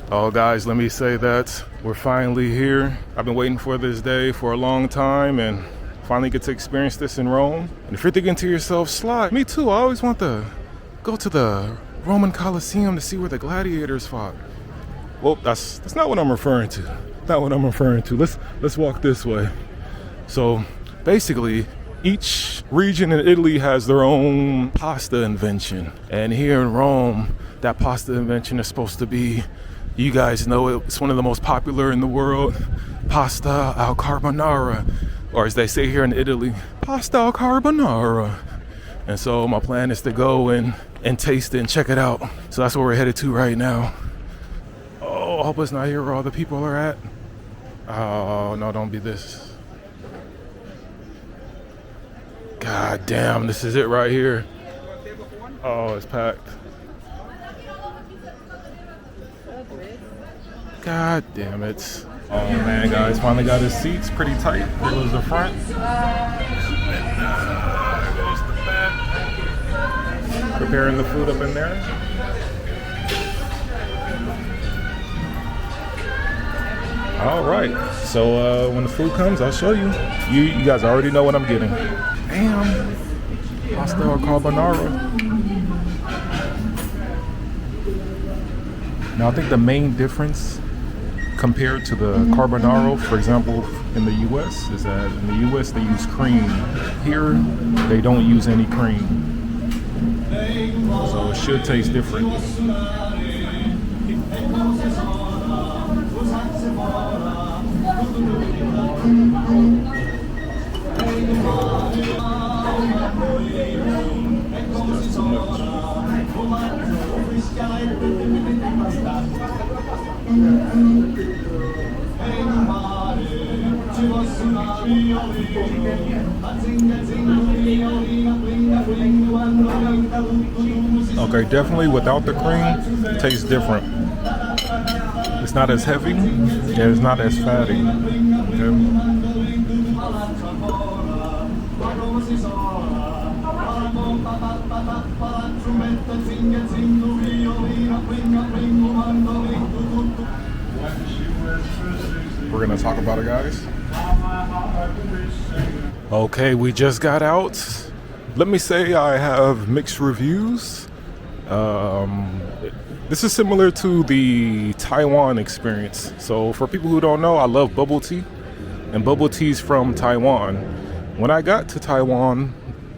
Oh guys, let me say that we're finally here. I've been waiting for this day for a long time and finally get to experience this in Rome. And if you're thinking to yourself, Sly, me too, I always want to go to the Roman Colosseum to see where the gladiators fought. Well, that's not what I'm referring to. Not what I'm referring to. Let's walk this way. So basically, each region in Italy has their own pasta invention. And here in Rome, that pasta invention is supposed to be, you guys know it's one of the most popular in the world, pasta al carbonara, or as they say here in Italy, pasta al carbonara. And so my plan is to go and taste it and check it out. So that's where we're headed to right now. Oh, I hope it's not here where all the people are at. Oh, no, don't be this. God damn, this is it right here. Oh, it's packed. God damn it. Oh man, guys, finally got his seats pretty tight. Here goes the front. And there goes the back. Preparing the food up in there. All right, so when the food comes, I'll show you. You guys already know what I'm getting. Damn, pasta al carbonara. Now I think the main difference compared to the carbonara, for example, in the US, is that in the US they use cream. Here, they don't use any cream. So it should taste different. That's too much. Okay, definitely without the cream, it tastes different. It's not as heavy, and it's not as fatty. Okay. We're gonna talk about it, guys. Okay, we just got out. Let me say I have mixed reviews. This is similar to the Taiwan experience. So for people who don't know, I love bubble tea, and bubble tea's from Taiwan. When I got to Taiwan,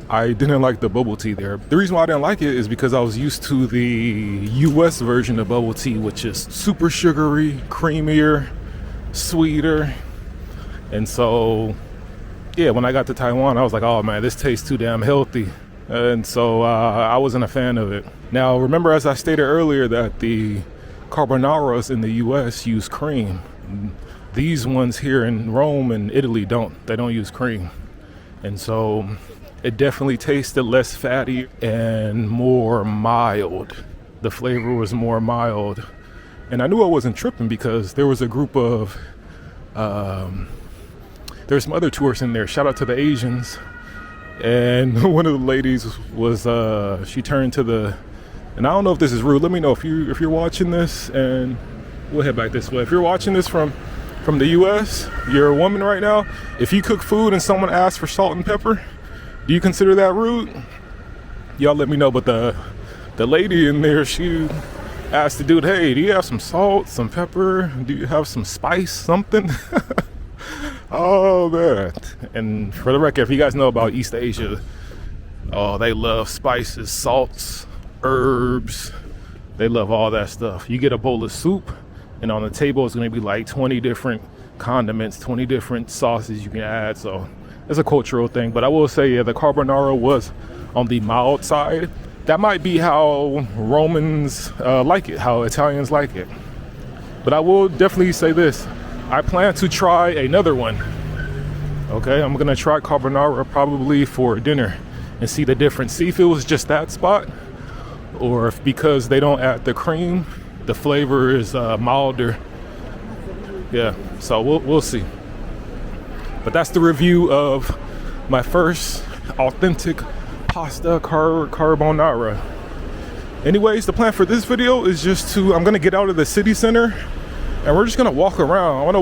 I didn't like the bubble tea there. The reason why I didn't like it is because I was used to the US version of bubble tea, which is super sugary, creamier, sweeter. And so, yeah, when I got to Taiwan, I was like, oh man, this tastes too damn healthy. And so I wasn't a fan of it. Now, remember, as I stated earlier, that the carbonaras in the US use cream. These ones here in Rome and Italy don't. They don't use cream. And so it definitely tasted less fatty and more mild. The flavor was more mild. And I knew I wasn't tripping because there was a group of, there's some other tourists in there. Shout out to the Asians. And one of the ladies was, she turned to the, and I don't know if this is rude. Let me know if you're watching this, and we'll head back this way. If you're watching this from the US, you're a woman right now. If you cook food and someone asks for salt and pepper, do you consider that rude? Y'all let me know. But the lady in there, she asked the dude, hey, do you have some salt, some pepper? Do you have some spice, something? Oh man. And for the record, if you guys know about East Asia, oh, they love spices, salts, herbs. They love all that stuff. You get a bowl of soup, and on the table it's going to be like 20 different condiments, 20 different sauces you can add. So it's a cultural thing. But I will say, yeah, the carbonara was on the mild side. That might be how Romans like it, how Italians like it. But I will definitely say this. I plan to try another one. Okay, I'm gonna try carbonara probably for dinner and see the difference. See if it was just that spot, or if because they don't add the cream, the flavor is milder. Yeah, so we'll see. But that's the review of my first authentic pasta carbonara. Anyways, the plan for this video is just to, I'm gonna get out of the city center and we're just gonna walk around. I wanna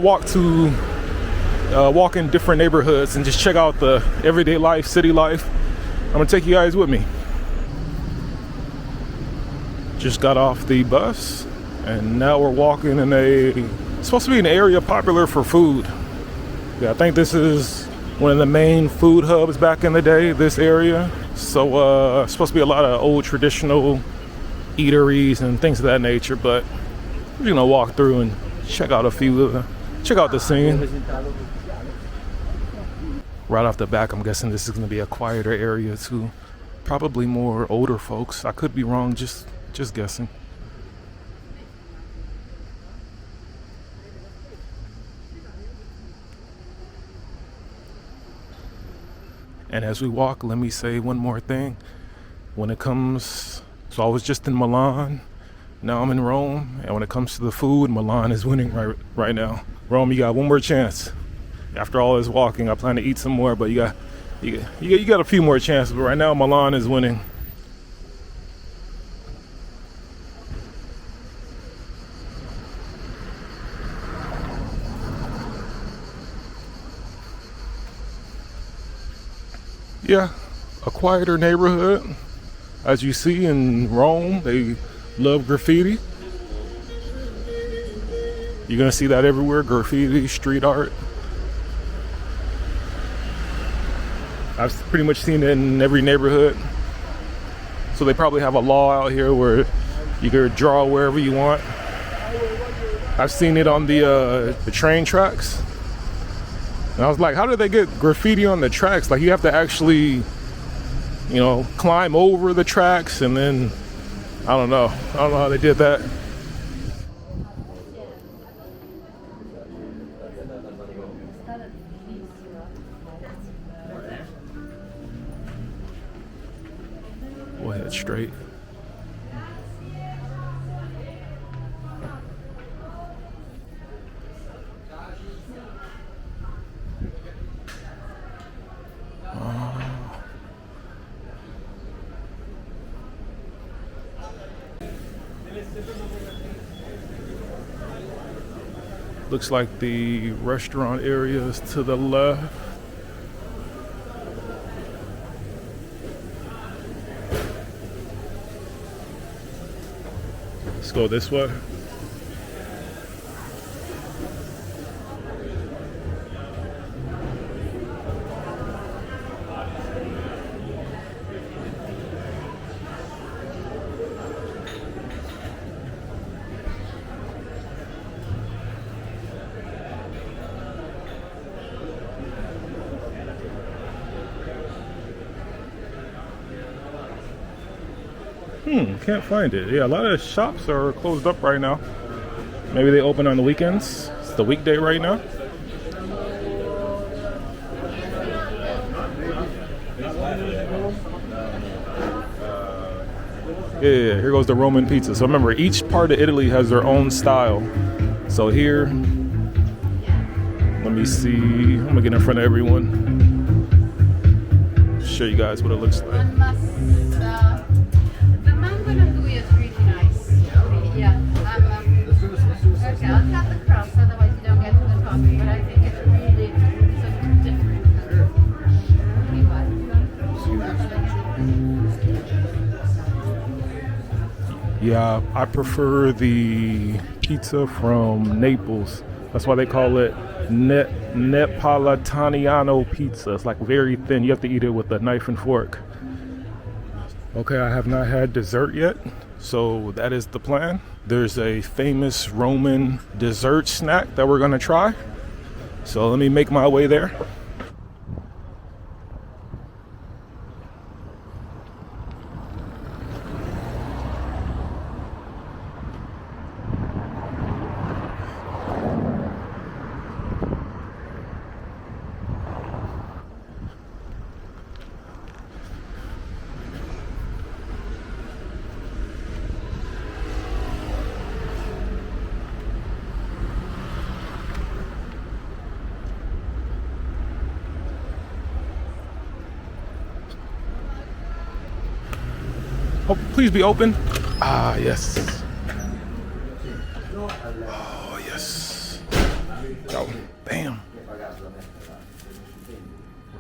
walk in different neighborhoods and just check out the everyday life, city life. I'm gonna take you guys with me. Just got off the bus and now we're walking in it's supposed to be an area popular for food. Yeah, I think this is one of the main food hubs back in the day, this area. So it's supposed to be a lot of old traditional eateries and things of that nature, but we're gonna walk through and check out check out the scene. Right off the back, I'm guessing this is gonna be a quieter area too. Probably more older folks. I could be wrong, just guessing. And as we walk, let me say one more thing. When it comes, so I was just in Milan, now I'm in Rome, and when it comes to the food, Milan is winning right now. Rome, you got one more chance. After all this walking, I plan to eat some more, but you got a few more chances. But right now, Milan is winning. Yeah, a quieter neighborhood. As you see in Rome, they love graffiti. You're gonna see that everywhere, graffiti, street art. I've pretty much seen it in every neighborhood. So they probably have a law out here where you can draw wherever you want. I've seen it on the train tracks. And I was like, how did they get graffiti on the tracks? Like, you have to actually, climb over the tracks, and then I don't know how they did that. We'll head straight. Looks like the restaurant area is to the left. Let's go this way. Can't find it. Yeah, a lot of shops are closed up right now. Maybe they open on the weekends. It's the weekday right now. Yeah, here goes the Roman pizza. So remember, each part of Italy has their own style. So here, let me see. I'm gonna get in front of everyone. Show you guys what it looks like. Okay, I'll cut the crust, otherwise you don't get to the topping, but I think it's really something different. Yeah, I prefer the pizza from Naples. That's why they call it Neapolitano pizza. It's like very thin. You have to eat it with a knife and fork. Okay, I have not had dessert yet, so that is the plan. There's a famous Roman dessert snack that we're gonna try. So let me make my way there. Oh, please be open. Ah, yes. Oh, yes. Oh, bam.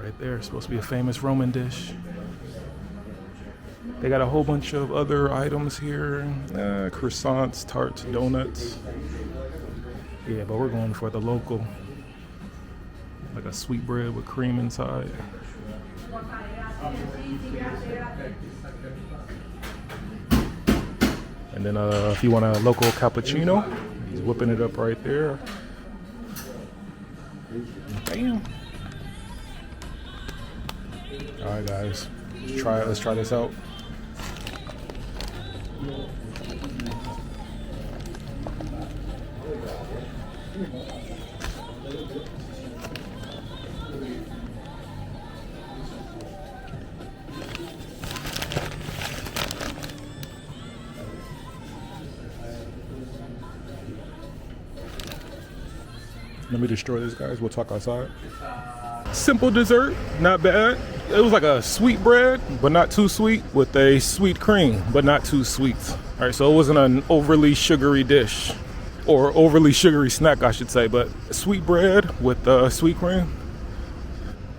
Right there. It's supposed to be a famous Roman dish. They got a whole bunch of other items here. Croissants, tarts, donuts. Yeah, but we're going for the local. Like a sweetbread with cream inside. And then if you want a local cappuccino, he's whipping it up right there. Bam. All right, guys, let's try this out. Let me destroy this, guys. We'll talk outside. Simple dessert, not bad. It was like a sweet bread, but not too sweet, with a sweet cream, but not too sweet. All right, so it wasn't an overly sugary dish, or overly sugary snack, I should say, but sweet bread with sweet cream.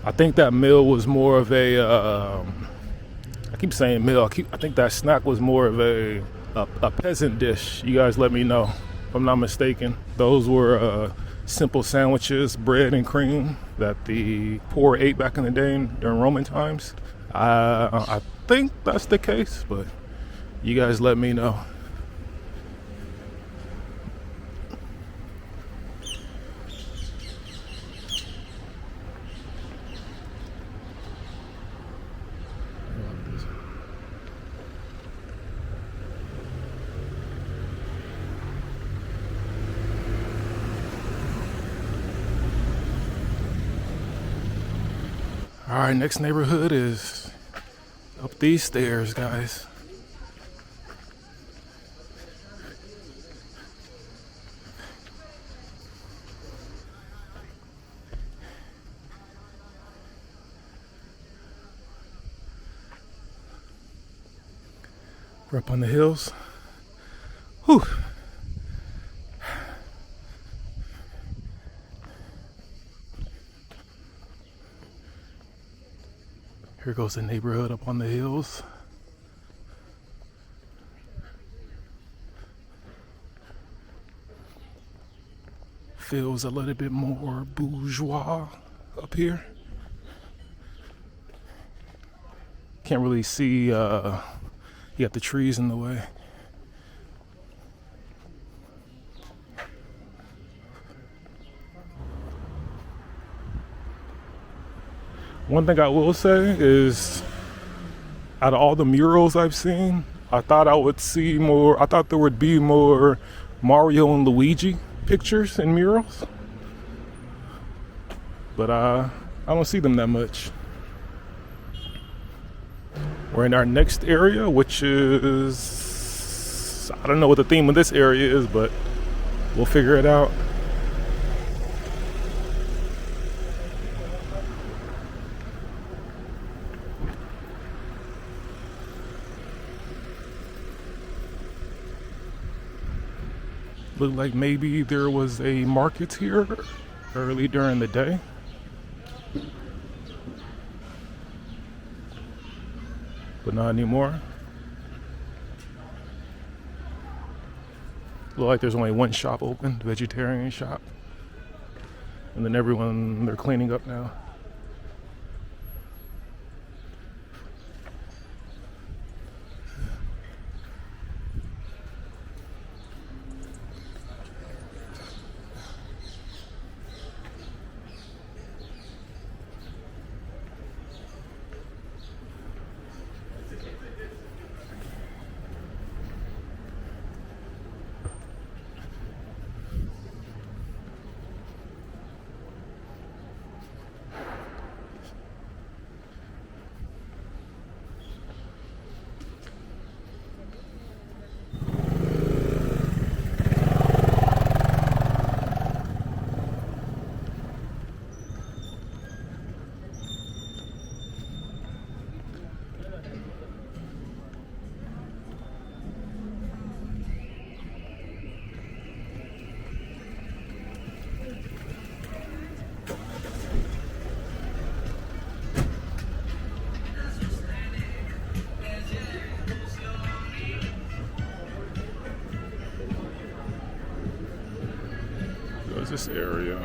I think that meal was more of a, I keep saying meal, I think that snack was more of a peasant dish. You guys let me know if I'm not mistaken. Those were simple sandwiches, bread and cream that the poor ate back in the day during Roman times. I think that's the case, but you guys let me know. All right, next neighborhood is up these stairs, guys. We're up on the hills. Whew. Here goes the neighborhood up on the hills. Feels a little bit more bourgeois up here. Can't really see, you got the trees in the way. One thing I will say is, out of all the murals I've seen, I thought there would be more Mario and Luigi pictures and murals. But I don't see them that much. We're in our next area, which is, I don't know what the theme of this area is, but we'll figure it out. Looked like maybe there was a market here early during the day. But not anymore. Look like there's only one shop open, vegetarian shop. And then they're cleaning up now. is this area?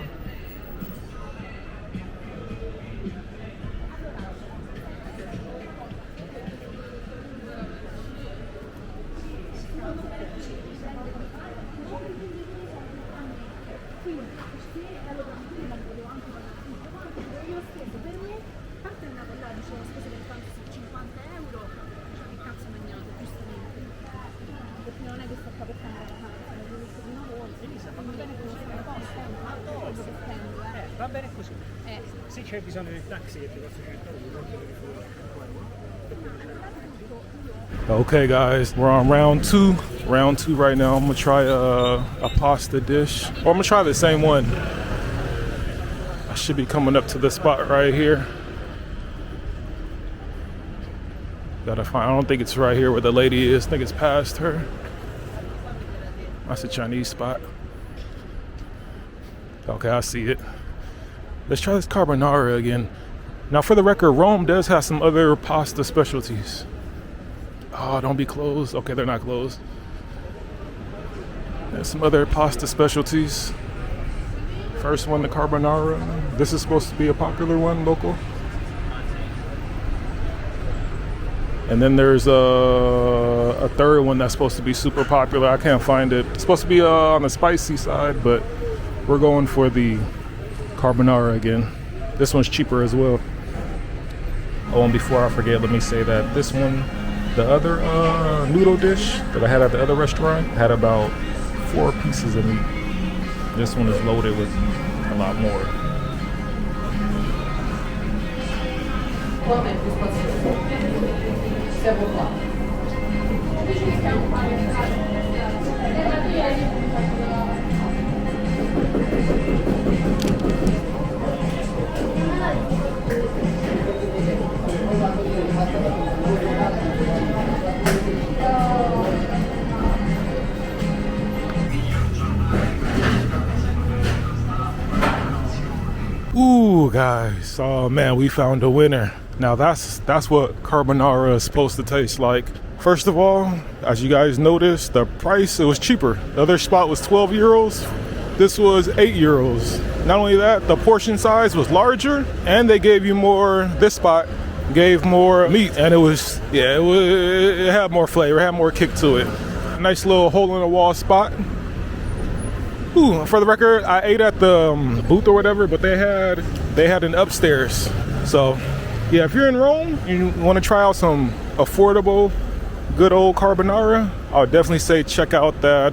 Va bene così. Se c'è bisogno del taxi che ti posso cercare. Okay guys, we're on round two right now. I'm gonna try a pasta dish, or I'm gonna try the same one. I should be coming up to the spot right here. Gotta find, I don't think it's right here where the lady is. I think it's past her. That's a Chinese spot. Okay, I see it. Let's try this carbonara again. Now for the record, Rome does have some other pasta specialties. Oh, don't be closed. Okay, they're not closed. There's some other pasta specialties. First one, the carbonara. This is supposed to be a popular one, local. And then there's a third one that's supposed to be super popular. I can't find it. It's supposed to be on the spicy side, but we're going for the carbonara again. This one's cheaper as well. Oh, and before I forget, let me say that this one, the other noodle dish that I had at the other restaurant, had about 4 pieces of meat. This one is loaded with a lot more. Ooh, guys, oh man, we found a winner. Now that's what carbonara is supposed to taste like. First of all, as you guys noticed, the price, it was cheaper. The other spot was 12 euros. This was 8 euros. Not only that, the portion size was larger, and they gave you more. This spot gave more meat, and it was, yeah, it had more flavor, it had more kick to it. Nice little hole in the wall spot. Ooh, for the record, I ate at the booth or whatever, but they had an upstairs. So yeah, if you're in Rome, you want to try out some affordable, good old carbonara, I would definitely say check out that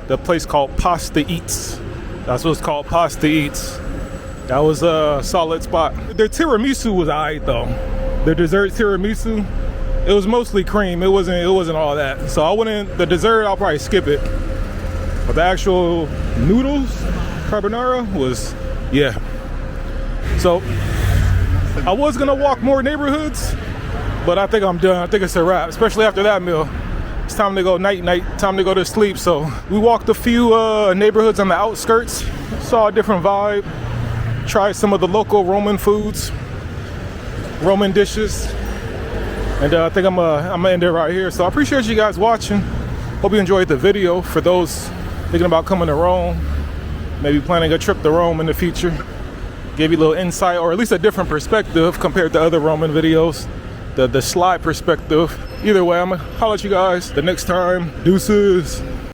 the place called Pasta Eats. That's what it's called, Pasta Eats. That was a solid spot. Their tiramisu was alright though. Their dessert tiramisu, it was mostly cream. It wasn't all that. So I wouldn't. The dessert, I'll probably skip it. But the actual noodles, carbonara, was, yeah. So I was gonna walk more neighborhoods, but I think I'm done. I think it's a wrap, especially after that meal. It's time to go night, time to go to sleep. So we walked a few neighborhoods on the outskirts, saw a different vibe, tried some of the local Roman foods, Roman dishes, and I think I'm gonna end it right here. So I appreciate you guys watching. Hope you enjoyed the video. For those thinking about coming to Rome, maybe planning a trip to Rome in the future, gave you a little insight, or at least a different perspective compared to other Roman videos, the slide perspective. Either way, I'm gonna holler at you guys the next time. Deuces.